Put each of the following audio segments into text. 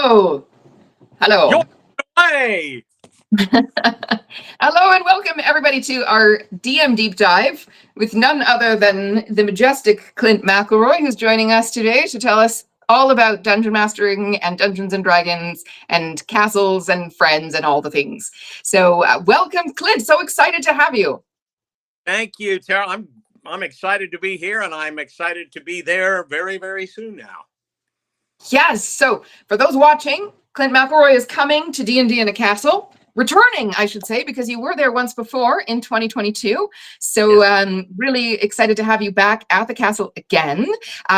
Hello. Yo, Hello. hey! Hello and welcome everybody to our DM deep dive with none other than the majestic Clint McElroy, who's joining us today to tell us all about dungeon mastering and Dungeons and Dragons and castles and friends and all the things. So welcome, Clint. So excited to have you. Thank you, Tara. I'm excited to be here, and I'm excited to be there very, very soon now. Yes. So for those watching, Clint McElroy is coming to D&D in a Castle. Returning, I should say, because you were there once before in 2022. So Yes. really excited to have you back at the castle again.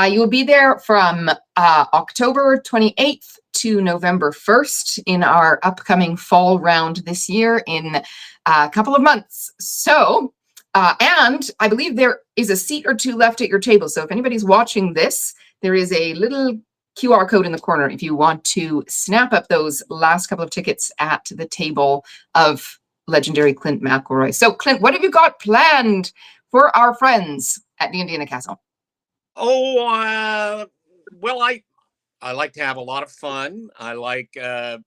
You will be there from October 28th to November 1st in our upcoming fall round this year in a couple of months. So, and I believe there is a seat or two left at your table. So if anybody's watching this, there is a little QR code in the corner if you want to snap up those last couple of tickets at the table of legendary Clint McElroy. So, Clint, what have you got planned for our friends at the Indiana Castle? Oh, well, I like to have a lot of fun. I like there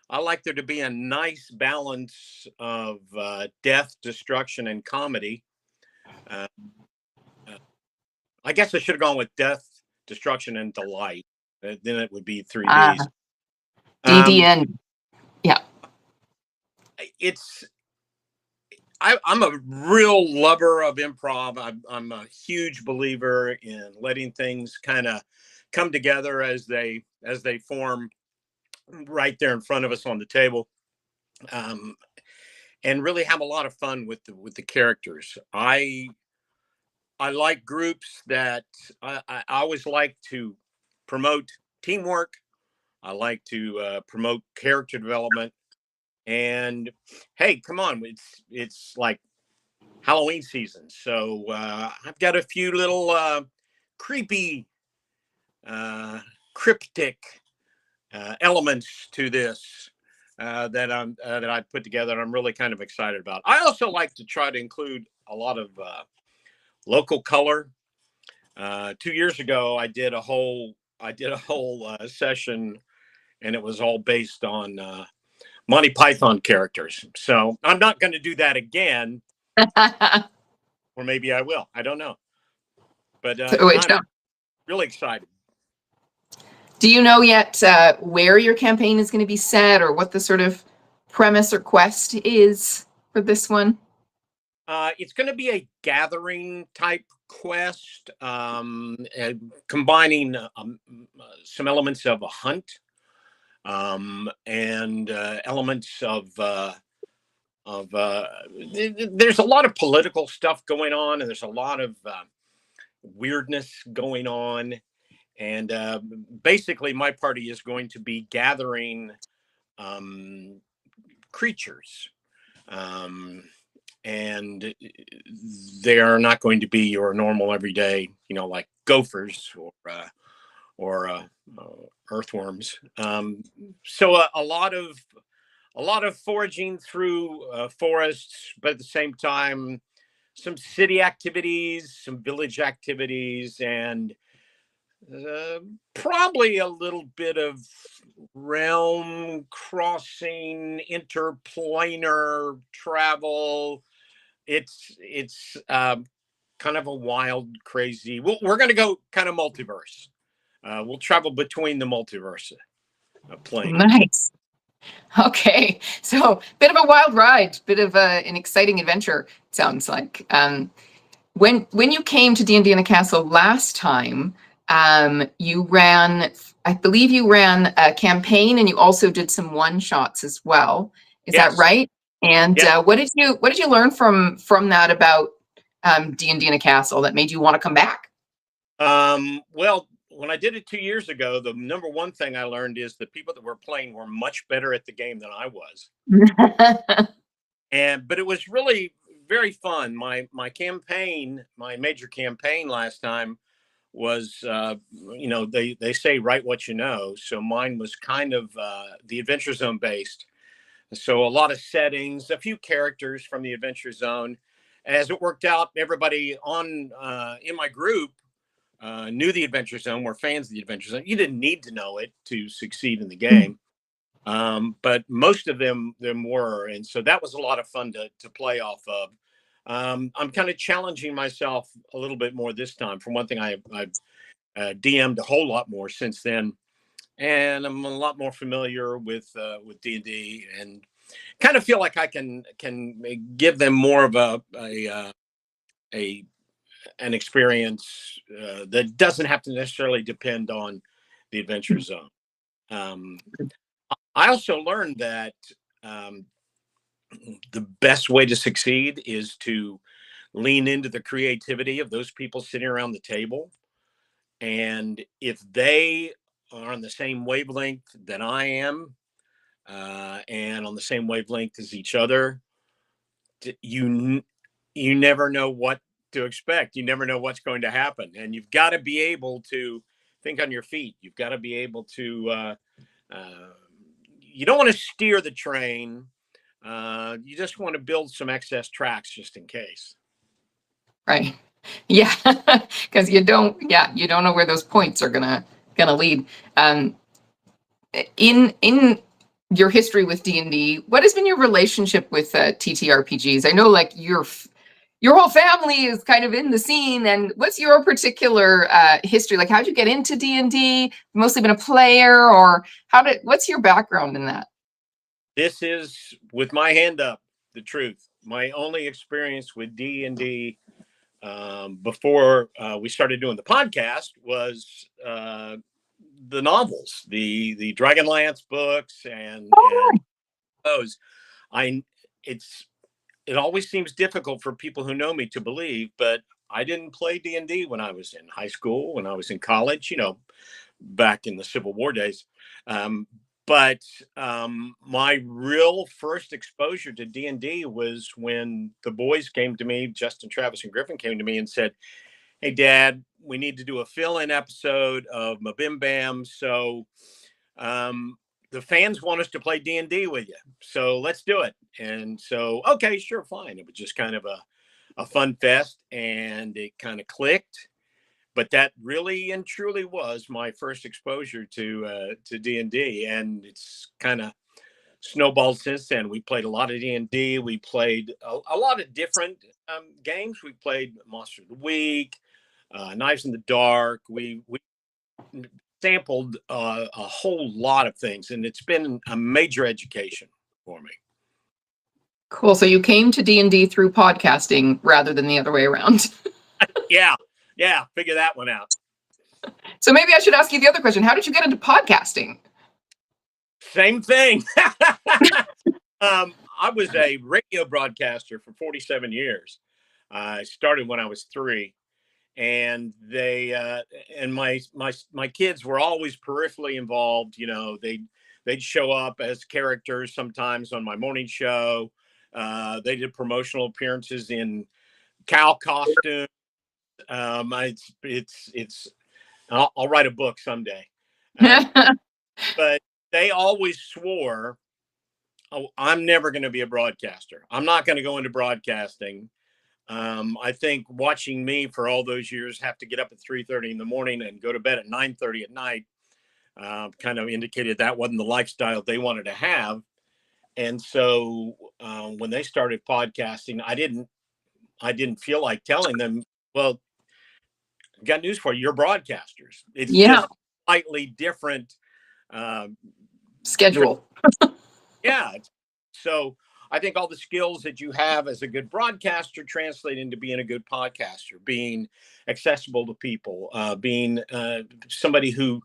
to be a nice balance of death, destruction, and comedy. Uh, uh, I guess I should have gone with death, destruction, and delight. Then it would be three Ds. Um, DDN. Yeah. it's I'm a real lover of improv. I'm a huge believer in letting things kind of come together as they form right there in front of us on the table, um, and really have a lot of fun with the characters. I like groups that I always like to promote teamwork. I like to promote character development. And hey, come on, it's like Halloween season. So I've got a few little creepy, uh, cryptic elements to this that I put together, and I'm really kind of excited about. I also like to try to include a lot of local color. 2 years ago, I did a whole session, and it was all based on Monty Python characters. So I'm not going to do that again, or maybe I will. I don't know, but Which, I'm really excited. do you know yet where your campaign is going to be set or what the sort of premise or quest is for this one? It's going to be a gathering type quest, combining some elements of a hunt, and elements of there's a lot of political stuff going on, and there's a lot of weirdness going on. And basically, my party is going to be gathering um, creatures. Um, and they are not going to be your normal everyday, like gophers or earthworms. So a lot of foraging through forests, but at the same time, some city activities, some village activities, and uh, probably a little bit of realm crossing, interplanar travel. It's kind of a wild, crazy. We're going to go kind of multiverse. We'll travel between the multiverse plane. Nice. Okay, so bit of a wild ride, bit of an exciting adventure. It sounds like. When you came to D&D in a Castle last time, you ran, I believe you ran a campaign, and you also did some one shots as well. Is that Yes. right? And Yeah. what did you learn from that about D&D in a Castle that made you want to come back? Well, when I did it 2 years ago, the number one thing I learned is the people that were playing were much better at the game than I was. But it was really very fun. My campaign, my major campaign last time was, they say write what you know. So mine was kind of the Adventure Zone based. So a lot of settings, a few characters from the Adventure Zone. As it worked out, everybody on in my group knew the Adventure Zone, were fans of the Adventure Zone. You didn't need to know it to succeed in the game, but most of them were, and so that was a lot of fun to play off of. I'm kind of challenging myself a little bit more this time. For one thing, I've DM'd a whole lot more since then, and I'm a lot more familiar with D&D, and kind of feel like I can give them more of a an experience that doesn't have to necessarily depend on the Adventure Zone. Um, I also learned that um, the best way to succeed is to lean into the creativity of those people sitting around the table. And if they are on the same wavelength that I am, and on the same wavelength as each other, you never know what to expect. You never know what's going to happen, and you've got to be able to think on your feet. You've got to be able to. Uh, you don't want to steer the train. You just want to build some excess tracks just in case. Right. Yeah. Because you don't know where those points are gonna lead. In your history with D&D, what has been your relationship with TTRPGs? I know like your whole family is kind of in the scene, and what's your particular history? Like, how'd you get into D&D? Mostly been a player, or what's your background in that? This is, with my hand up, the truth. My only experience with D&D before we started doing the podcast was the novels, the Dragonlance books, and those. I it's it always seems difficult for people who know me to believe, but I didn't play D&D when I was in high school, when I was in college, back in the Civil War days. Um, but my real first exposure to D&D was when the boys came to me, Justin, Travis, and Griffin came to me and said, "Hey, Dad, we need to do a fill-in episode of Mabim Bam. So the fans want us to play D&D with you. So let's do it." And so, okay, sure, fine. It was just kind of a fun fest, and it kind of clicked. But that really and truly was my first exposure to D&D, and it's kind of snowballed since then. We played a lot of D&D. We played a lot of different games. We played Monster of the Week, Knives in the Dark. We sampled a whole lot of things, and it's been a major education for me. Cool. So you came to D&D through podcasting rather than the other way around. Yeah, figure that one out. So maybe I should ask you the other question. How did you get into podcasting? Same thing. I was a radio broadcaster for 47 years. I started when I was 3, and my kids were always peripherally involved. They'd show up as characters sometimes on my morning show. They did promotional appearances in cow costumes. I'll write a book someday. But they always swore, "Oh, I'm never going to be a broadcaster. I'm not going to go into broadcasting." I think watching me for all those years have to get up at 3:30 in the morning and go to bed at 9:30 at night kind of indicated that wasn't the lifestyle they wanted to have. And so when they started podcasting, I didn't feel like telling them, "Well, I've got news for you. You're broadcasters." It's Yeah. just slightly different uh, Schedule. Yeah. So I think all the skills that you have as a good broadcaster translate into being a good podcaster, being accessible to people, being somebody who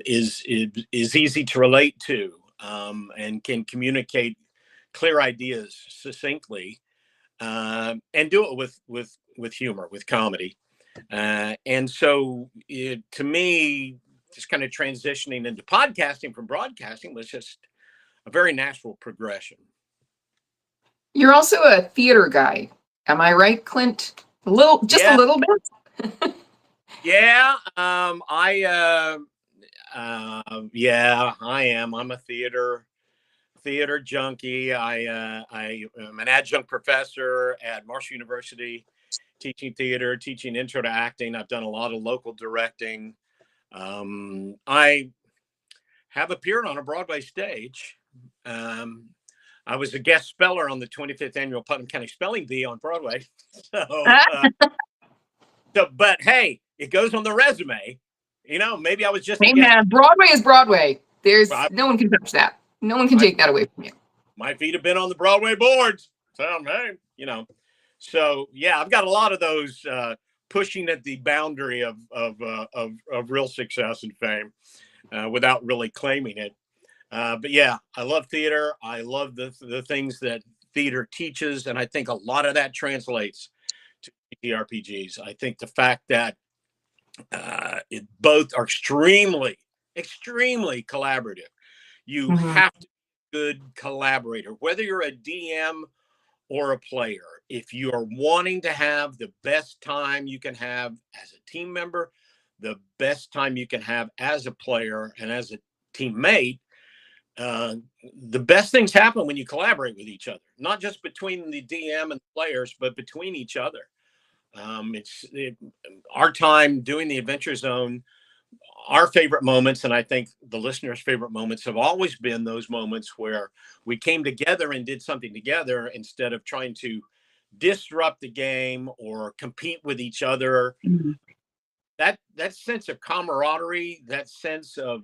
is easy to relate to, and can communicate clear ideas succinctly, and do it with humor, with comedy. And so to me, just kind of transitioning into podcasting from broadcasting was just a very natural progression. You're also a theater guy. Am I right, Clint? A little bit? Yeah. Yeah, I am. I'm a theater junkie. I am an adjunct professor at Marshall University teaching theater, teaching intro to acting. I've done a lot of local directing. I have appeared on a Broadway stage. I was a guest speller on the 25th annual Putnam County Spelling Bee on Broadway. So, but hey, it goes on the resume. Maybe I was just a Hey guest. man, Broadway is Broadway. There's I, no one can touch that. No one can my, take that away from you. my feet have been on the Broadway boards. So, hey. So yeah, I've got a lot of those pushing at the boundary of real success and fame without really claiming it. But yeah, I love theater. I love the things that theater teaches, and I think a lot of that translates to TRPGs. I think the fact that both are extremely collaborative. You Mm-hmm. have to be a good collaborator, whether you're a DM or a player. If you are wanting to have the best time you can have as a team member, the best time you can have as a player and as a teammate, the best things happen when you collaborate with each other, not just between the DM and the players, but between each other. Our time doing the Adventure Zone, our favorite moments, and I think the listeners' favorite moments, have always been those moments where we came together and did something together instead of trying to disrupt the game or compete with each other. Mm-hmm. That sense of camaraderie, that sense of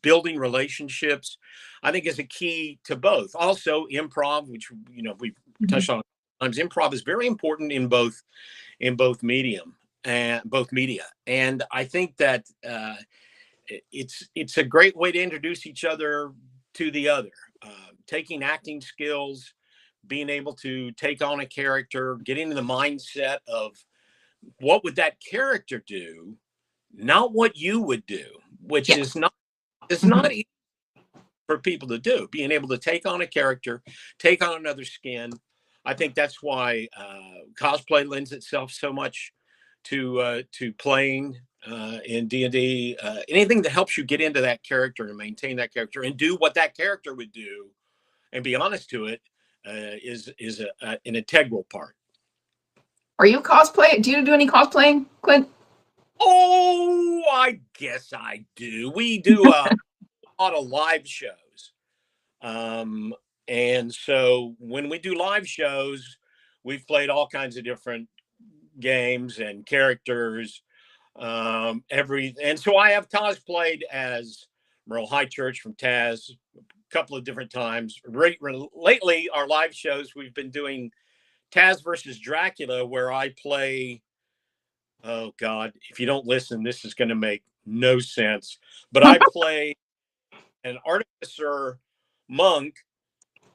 building relationships, I think is a key to both. Also, improv, which we've touched on times. Improv is very important in both medium and both media, and I think that it's a great way to introduce each other to the other. Taking acting skills, being able to take on a character, getting in the mindset of what would that character do, not what you would do, which Yes. is not Mm-hmm. easy for people to do. Being able to take on a character, take on another skin. I think that's why cosplay lends itself so much to playing in D&D. Anything that helps you get into that character and maintain that character and do what that character would do and be honest to it is an integral part. Are you cosplay? Do you do any cosplaying, Clint? Oh, I guess I do. We do a lot of live shows. And so when we do live shows, we've played all kinds of different games and characters. And so I have cosplayed as Merle Highchurch from Taz a couple of different times. Lately, our live shows, we've been doing Taz versus Dracula, where I play. Oh God, if you don't listen, this is going to make no sense. But I play an artificer monk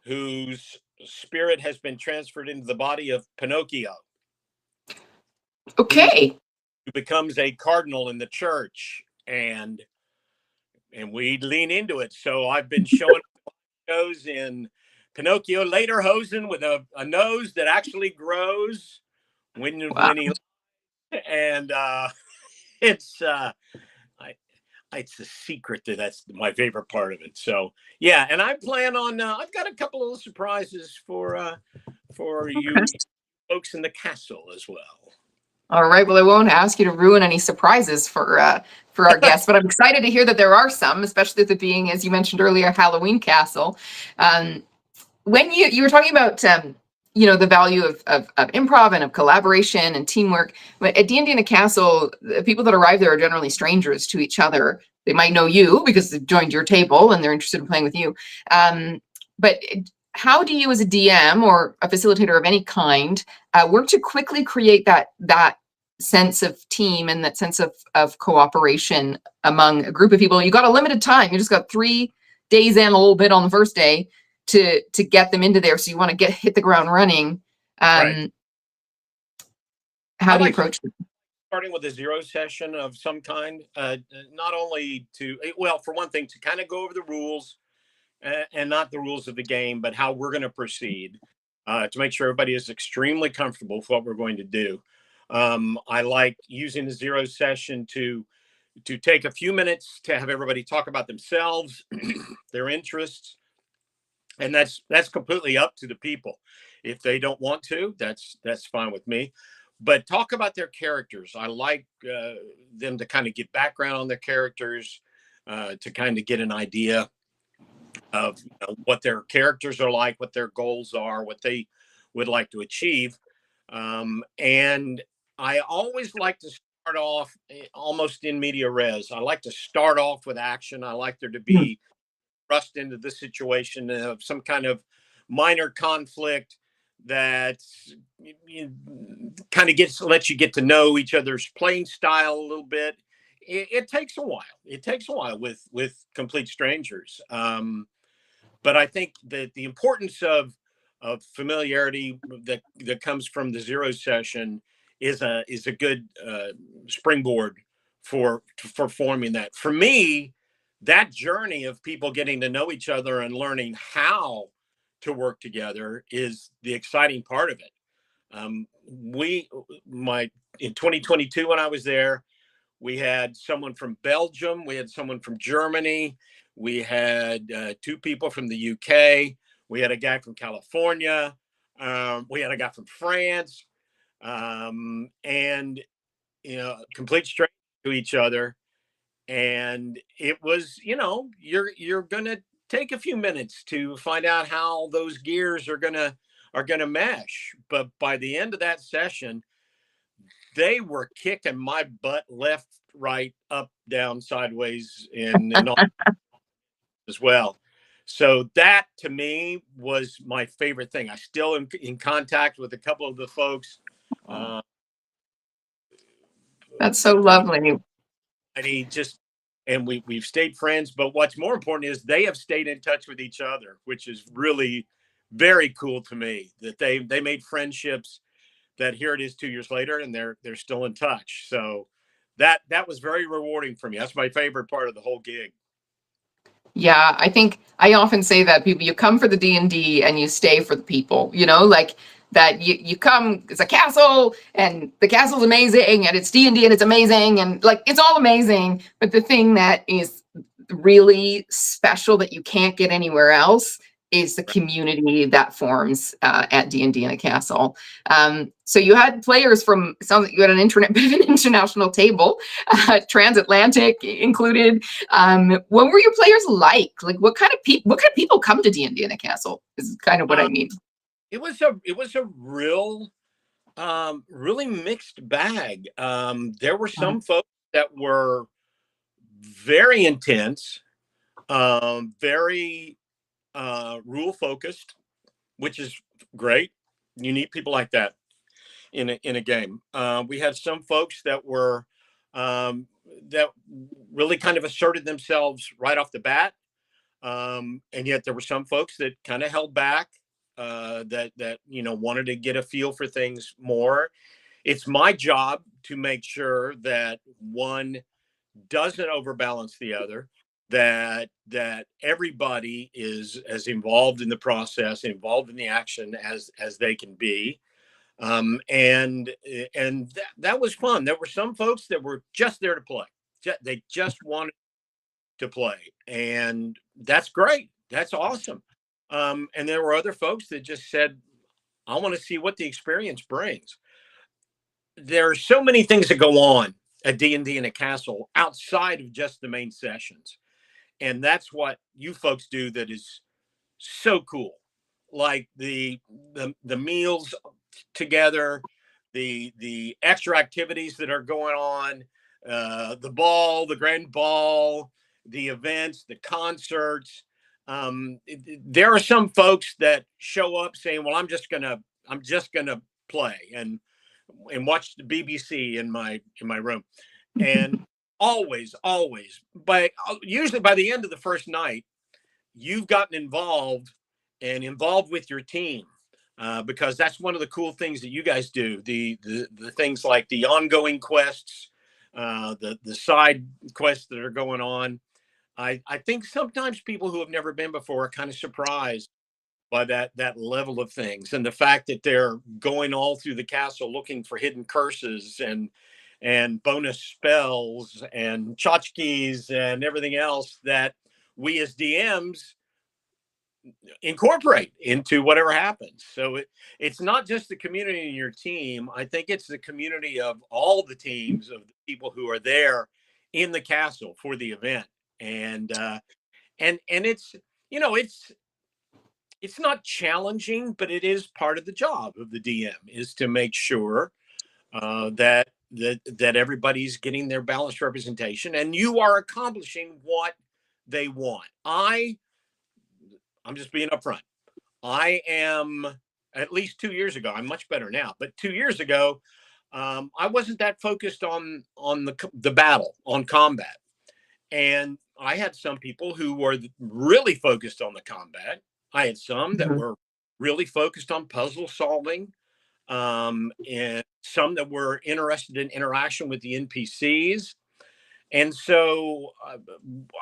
whose spirit has been transferred into the body of Pinocchio, who Okay. becomes a cardinal in the church, and we lean into it. So I've been showing shows in Pinocchio lederhosen with a nose that actually grows when Wow. he and it's it's a secret that's my favorite part of it. So yeah, and I plan on I've got a couple of surprises for you Okay. folks in the castle as well. All right. Well, I won't ask you to ruin any surprises for our guests, but I'm excited to hear that there are some, especially with it being, as you mentioned earlier, Halloween Castle. When you were talking about the value of improv and of collaboration and teamwork, but at D&D in a Castle, the people that arrive there are generally strangers to each other. They might know you because they've joined your table and they're interested in playing with you. But how do you, as a DM or a facilitator of any kind, work to quickly create that sense of team and that sense of cooperation among a group of people? You got a limited time. You just got 3 days and a little bit on the first day to get them into there. So you want to hit the ground running. Right. How I do you like approach it? starting with a zero session of some kind, not only to, well, for one thing, to kind of go over the rules and not the rules of the game, but how we're going to proceed to make sure everybody is extremely comfortable with what we're going to do. I like using the zero session to take a few minutes to have everybody talk about themselves, their interests, and that's completely up to the people. If they don't want to, that's fine with me. but talk about their characters. I like them to kind of get background on their characters, to kind of get an idea of what their characters are like, what their goals are, what they would like to achieve. And I always like to start off almost in media res. I like to start off with action. I like there to Mm. be thrust into the situation of some kind of minor conflict that kind of lets you get to know each other's playing style a little bit. It takes a while. It takes a while with complete strangers. But I think that the importance of familiarity that comes from the zero session is a good springboard for forming that. For me, that journey of people getting to know each other and learning how to work together is the exciting part of it. We my In 2022 when I was there, we had someone from Belgium, we had someone from Germany, we had two people from the UK, we had a guy from California, we had a guy from France, and complete strangers to each other. And it was, you're gonna take a few minutes to find out how those gears are gonna mesh. But by the end of that session, they were kicking my butt left, right, up, down, sideways, and all as well. So that to me was my favorite thing. I still am in contact with a couple of the folks. Uh, That's so lovely. and he just and we've stayed friends. But what's more important is they have stayed in touch with each other, which is really very cool to me. That they made friendships that here it is 2 years later and they're still in touch. So that was very rewarding for me. That's my favorite part of the whole gig. Yeah, I think I often say that people, you come for the D&D and you stay for the people, like that you come, it's a castle and the castle's amazing and it's D&D and it's amazing and like it's all amazing, but the thing that is really special that you can't get anywhere else is the community that forms at D&D in a castle. So you had players from, it sounds like you had an internet bit of an international table, transatlantic included. What were your players like? Like what kind of people come to D&D in a castle is kind of what I Uh, mean. it was a really mixed bag. There were some folks that were very intense, very rule focused, which is great. You need people like that in a game. We had some folks that really kind of asserted themselves right off the bat, and yet there were some folks that kind of held back, that wanted to get a feel for things more. It's my job to make sure that one doesn't overbalance the other, that everybody is as involved in the process, involved in the action as they can be. And that was fun. There were some folks that were just there to play. They just wanted to play, and that's great. That's awesome. And there were other folks that just said, "I want to see what the experience brings." There are so many things that go on at D&D in a castle outside of just the main sessions, and that's what you folks do that is so cool. Like the meals together, the extra activities that are going on, the grand ball, the events, the concerts. There are some folks that show up saying, "Well, I'm just gonna play and watch the BBC in my room," and always by usually by the end of the first night you've gotten involved with your team, because that's one of the cool things that you guys do. The things like the ongoing quests, the side quests that are going on. I think sometimes people who have never been before are kind of surprised by that level of things, and the fact that they're going all through the castle looking for hidden curses and bonus spells and tchotchkes and everything else that we as DMs incorporate into whatever happens. So it's not just the community in your team. I think it's the community of all the teams of the people who are there in the castle for the event. And it's, you know, it's not challenging, but it is part of the job of the DM is to make sure that everybody's getting their balanced representation and you are accomplishing what they want. I'm just being upfront. I am, at least 2 years ago, I'm much better now, but 2 years ago, I wasn't that focused on the battle, on combat. And I had some people who were really focused on the combat. I had some that Mhm. were really focused on puzzle solving, and some that were interested in interaction with the NPCs. And so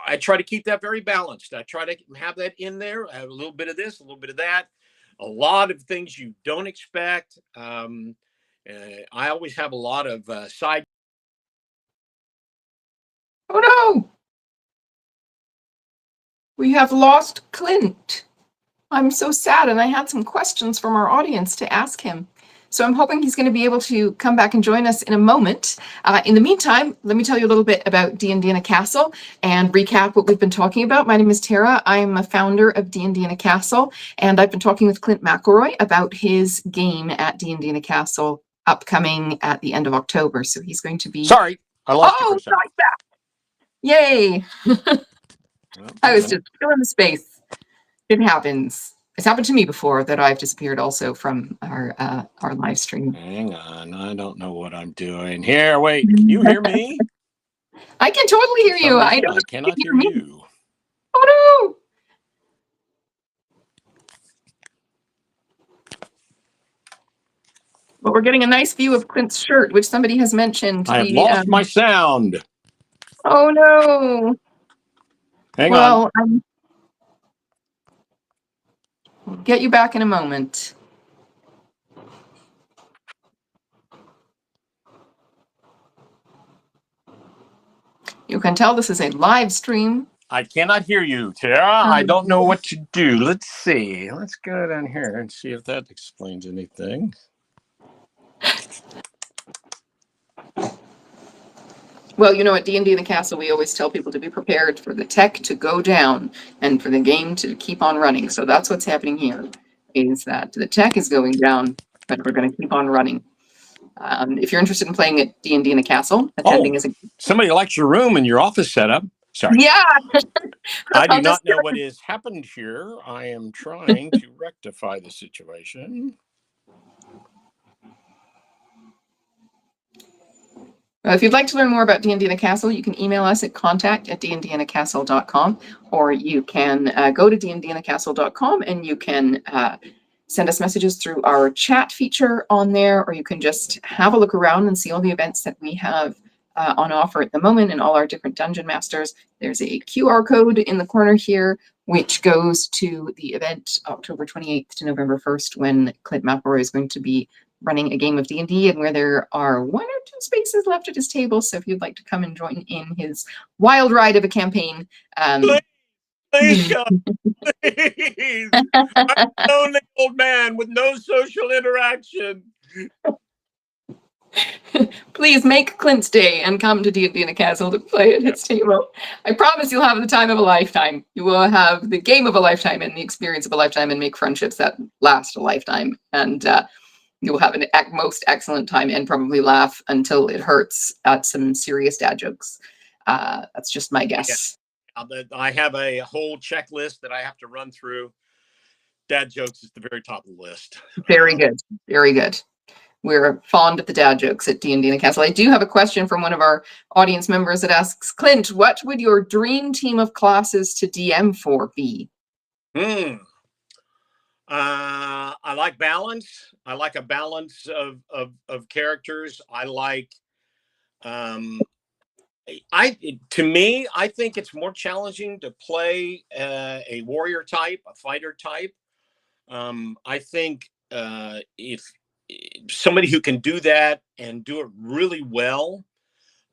I try to keep that very balanced. I try to have that in there, have a little bit of this, a little bit of that, a lot of things you don't expect. I always have a lot of side. Oh no, we have lost Clint. I'm so sad, and I had some questions from our audience to ask him. So I'm hoping he's going to be able to come back and join us in a moment. In the meantime, let me tell you a little bit about D&D in a Castle and recap what we've been talking about. My name is Tara. I'm a founder of D&D in a Castle, and I've been talking with Clint McElroy about his game at D&D in a Castle upcoming at the end of October. So he's going to be... Sorry, I lost you for Oh, a second. right back. Yay. Well, I was just filling the space. It happens. It's happened to me before that I've disappeared also from our live stream. hang on, I don't know what I'm doing here. Wait, can you hear me? I can totally For hear some you. I reason, don't know I if you cannot can hear hear me. you. Oh no! But we're getting a nice view of Clint's shirt, which somebody has mentioned. I have lost my sound. Oh no! Hang on. Well, I'll get you back in a moment. You can tell this is a live stream. I cannot hear you, Tara. I don't know what to do. Let's see. Let's go down here and see if that explains anything. Well, you know, at D&D in the Castle, we always tell people to be prepared for the tech to go down and for the game to keep on running. So that's what's happening here, is that the tech is going down, but we're going to keep on running. If you're interested in playing at D&D in the Castle, attending is a... Somebody likes your room and your office setup. Sorry. Yeah! I do I'll just not know what has happened here. I am trying to rectify the situation. If you'd like to learn more about D&D in a Castle, you can email us at contact@dndinacastle.com, or you can go to dndinacastle.com and you can send us messages through our chat feature on there, or you can just have a look around and see all the events that we have on offer at the moment and all our different dungeon masters. There's a QR code in the corner here, which goes to the event October 28th to November 1st, when Clint McElroy is going to be running a game of D&D, and where there are 1 or 2 spaces left at his table. So if you'd like to come and join in his wild ride of a campaign, please come, please. I'm a lonely old man with no social interaction. please make Clint's day and come to D&D in a Castle to play at his table. I promise you'll have the time of a lifetime. You will have the game of a lifetime and the experience of a lifetime, and make friendships that last a lifetime. And you'll have an most excellent time and probably laugh until it hurts at some serious dad jokes. That's just my guess. Yeah. I have a whole checklist that I have to run through. Dad jokes is the very top of the list. Very good. Very good. We're fond of the dad jokes at D&D in a Castle. I do have a question from one of our audience members that asks, Clint, what would your dream team of classes to DM for be? I like balance. I like a balance of characters. I like, to me, I think it's more challenging to play a warrior type, a fighter type. I think if somebody who can do that and do it really well,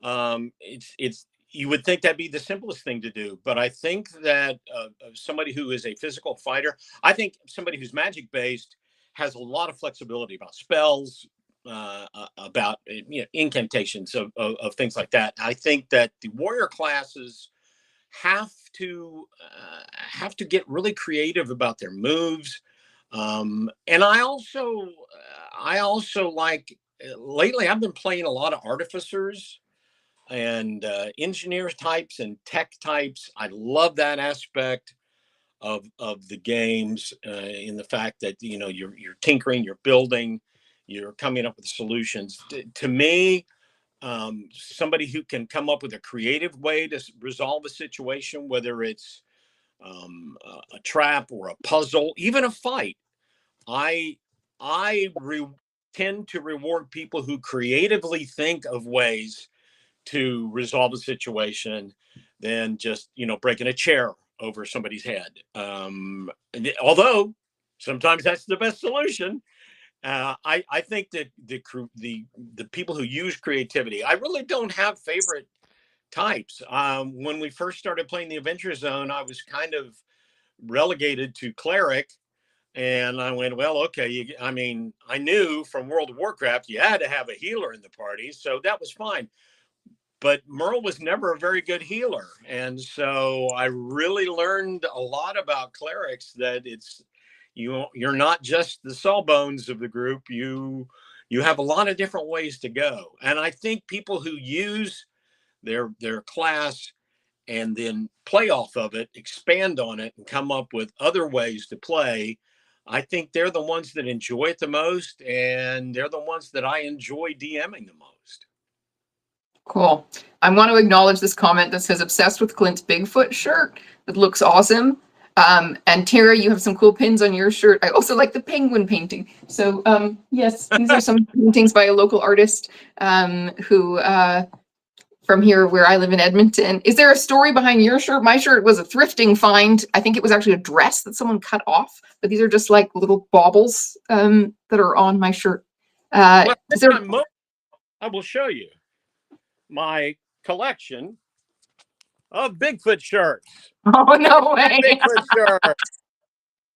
it's you would think that'd be the simplest thing to do, but I think that somebody who is a physical fighter, I think somebody who's magic based has a lot of flexibility about spells, about incantations of things like that. I think that the warrior classes have have to get really creative about their moves. And I also like lately I've been playing a lot of artificers and engineer types and tech types. I love that aspect of the games, in the fact that you're tinkering, you're building, you're coming up with solutions. To me, somebody who can come up with a creative way to resolve a situation, whether it's a trap or a puzzle, even a fight. I I tend to reward people who creatively think of ways to resolve a situation than just breaking a chair over somebody's head. Although sometimes that's the best solution. I think that the people who use creativity, I really don't have favorite types. When we first started playing the Adventure Zone, I was kind of relegated to cleric, and I went, well, okay. I mean, I knew from World of Warcraft you had to have a healer in the party, so that was fine. But Merle was never a very good healer, and so I really learned a lot about clerics. That you're not just the sawbones of the group. You have a lot of different ways to go, and I think people who use their class and then play off of it, expand on it, and come up with other ways to play, I think they're the ones that enjoy it the most, and they're the ones that I enjoy DMing the most. Cool. I want to acknowledge this comment that says obsessed with Clint's Bigfoot shirt. That looks awesome. And Tara, you have some cool pins on your shirt. I also like the penguin painting. So yes, these are some paintings by a local artist who from here where I live in Edmonton. Is there a story behind your shirt? My shirt was a thrifting find. I think it was actually a dress that someone cut off, but these are just like little baubles that are on my shirt. Well, Is there... I will show you my collection of Bigfoot shirts. Oh, no way. Bigfoot shirt.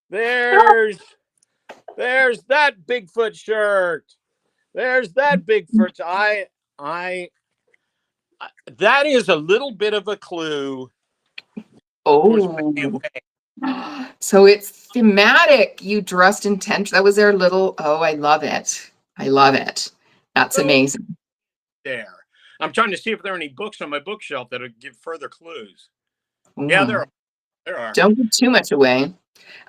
There's that Bigfoot shirt. There's that Bigfoot. I that is a little bit of a clue. Oh, so it's thematic. You dressed intention. That was their little. Oh, I love it. I love it. That's amazing. There. I'm trying to see if there are any books on my bookshelf that'll give further clues. Ooh. Yeah, there are. There are. Don't give too much away.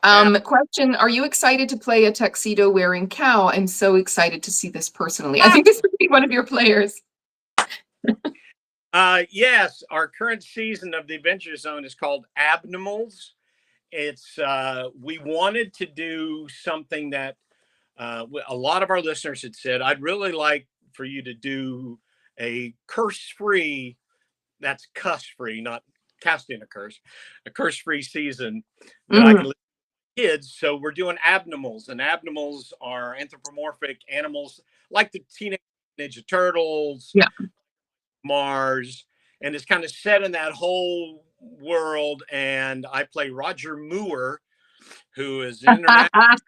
Question: are you excited to play a tuxedo wearing cow? I'm so excited to see this personally. I think this would be one of your players. Yes, our current season of the Adventure Zone is called Abnormals. It's we wanted to do something that a lot of our listeners had said, I'd really like for you to do a curse-free, that's cuss-free, not casting a curse-free season that I can live with kids. So we're doing Abnormals, and Abnormals are anthropomorphic animals like the Teenage Ninja Turtles, Mars, and it's kind of set in that whole world. And I play Roger Moore, who is an international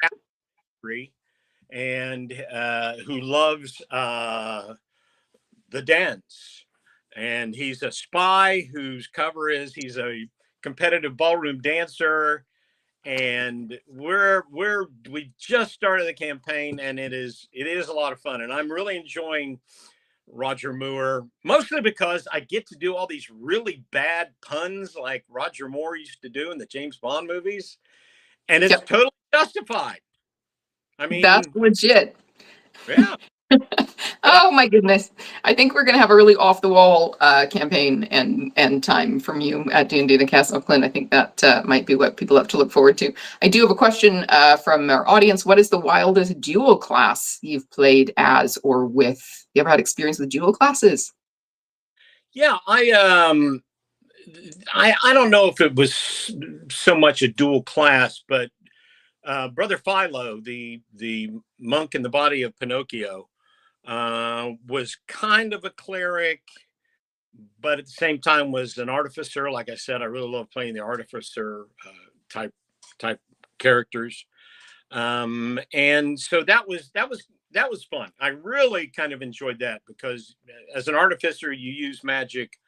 and who loves the dance. And he's a spy whose cover is he's a competitive ballroom dancer. And we just started the campaign, and it is a lot of fun, and I'm really enjoying Roger Moore, mostly because I get to do all these really bad puns like Roger Moore used to do in the James Bond movies, and it's totally justified. I mean, that's legit. Yeah. Oh my goodness. I think we're going to have a really off the wall campaign and time from you at D&D the Castle, Clint. I think that might be what people have to look forward to. I do have a question from our audience. What is the wildest dual class you've played as or with? You ever had experience with dual classes? Yeah, I don't know if it was so much a dual class, but Brother Philo, the monk in the body of Pinocchio, was kind of a cleric, but at the same time was an artificer. Like I said, I really love playing the artificer type characters. And so that was fun. I really kind of enjoyed that because as an artificer, you use magic,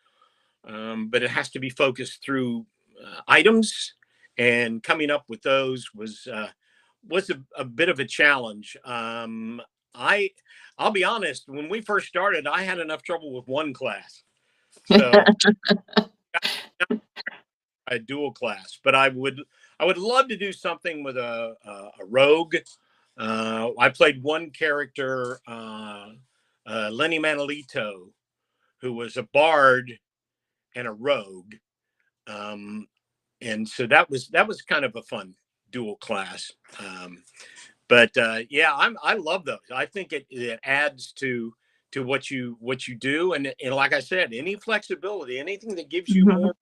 but it has to be focused through items, and coming up with those was a bit of a challenge. I'll be honest, when we first started, I had enough trouble with one class, so a dual class. But I would love to do something with a rogue. I played one character, Lenny Manolito, who was a bard and a rogue, and so that was kind of a fun dual class. But yeah, I love those. I think it adds to what you do, and like I said, any flexibility, anything that gives you more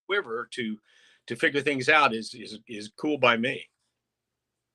quiver to figure things out is cool by me.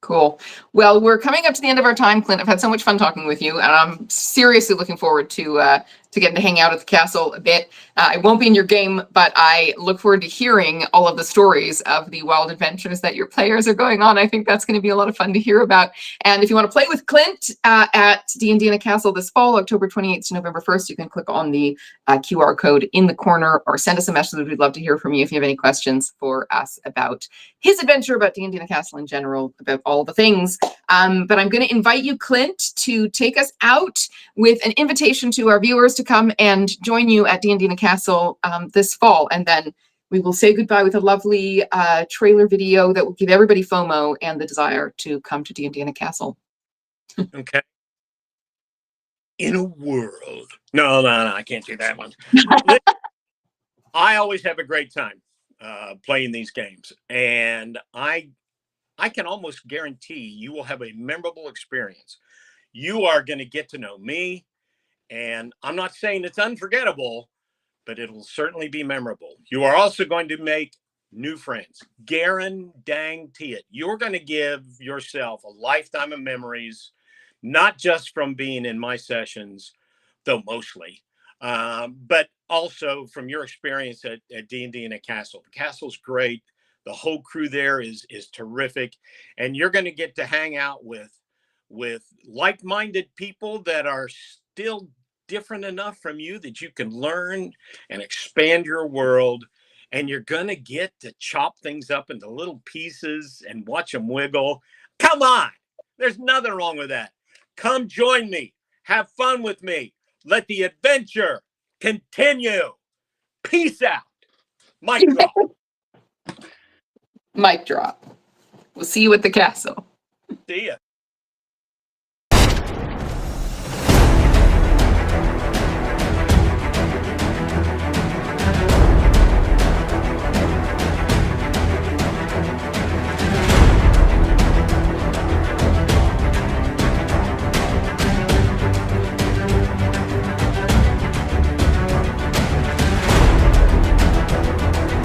Cool. Well, we're coming up to the end of our time, Clint. I've had so much fun talking with you, and I'm seriously looking forward to getting to hang out at the castle a bit. I won't be in your game, but I look forward to hearing all of the stories of the wild adventures that your players are going on. I think that's going to be a lot of fun to hear about. And if you want to play with Clint at D&D in a Castle this fall, October 28th to November 1st, you can click on the QR code in the corner or send us a message. We'd love to hear from you if you have any questions for us about his adventure, about D&D in a Castle in general, about all the things. But I'm going to invite you, Clint, to take us out with an invitation to our viewers to come and join you at D&D in a Castle this fall. And then we will say goodbye with a lovely trailer video that will give everybody FOMO and the desire to come to D&D in a Castle. Okay. In a world. No, I can't do that one. I always have a great time playing these games, and I can almost guarantee you will have a memorable experience. You are going to get to know me, and I'm not saying it's unforgettable, but it'll certainly be memorable. You are also going to make new friends. Guarantee it. You're going to give yourself a lifetime of memories, not just from being in my sessions, though mostly, but also from your experience at D&D in a Castle. The castle's great. The whole crew there is terrific, and you're going to get to hang out with like-minded people that are still different enough from you that you can learn and expand your world, and you're going to get to chop things up into little pieces and watch them wiggle. Come on, there's nothing wrong with that. Come join me, have fun with me, let the adventure continue. Peace out. Mic drop. Mic drop. We'll see you at the castle. See ya.